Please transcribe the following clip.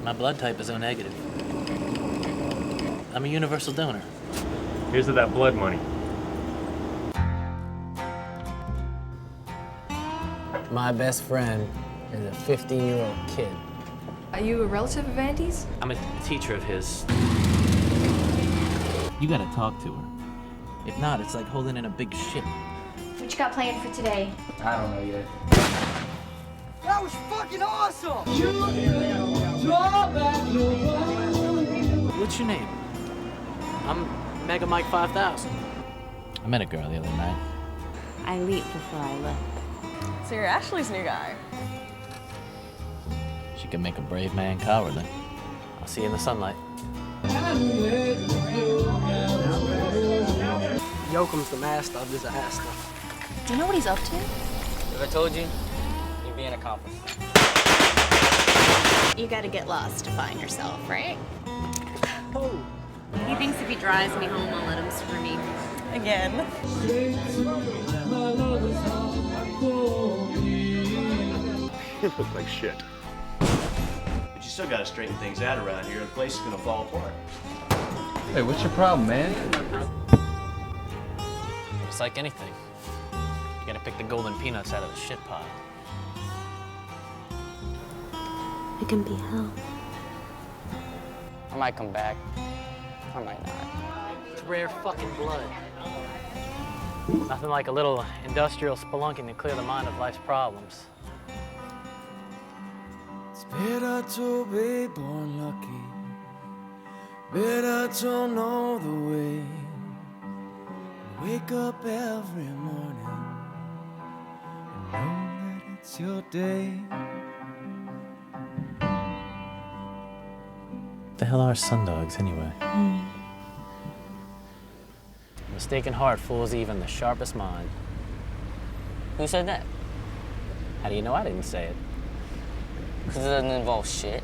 My blood type is O negative. I'm a universal donor. Here's to that blood money. My best friend is a 15-year-old kid. Are you a relative of Andy's? I'm a teacher of his. You gotta talk to her. If not, it's like holding in a big ship. What you got planned for today? I don't know yet. That was fucking awesome! What's your name? I'm Mega Mike 5000. I met a girl the other night. I leaped before I leapt. So you're Ashley's new guy. She can make a brave man cowardly. I'll see you in the sunlight. Yoakum's the master of disaster. Do you know what he's up to? If I told you, you'd be an accomplice. You gotta get lost to find yourself, right? Oh. He thinks if he drives me home, I'll let him screw me. Again. You look like shit. But you still gotta straighten things out around here, or the place is gonna fall apart. Hey, what's your problem, man? It's like anything. You gotta pick the golden peanuts out of the shit pile. It can be hell. I might come back. I might not. It's rare fucking blood. Nothing like a little industrial spelunking to clear the mind of life's problems. It's better to be born lucky. Better to know the way. Wake up every morning and know that it's your day. What the hell are sundogs, anyway? A mistaken heart fools even the sharpest mind. Who said that? How do you know I didn't say it? Because it doesn't involve shit.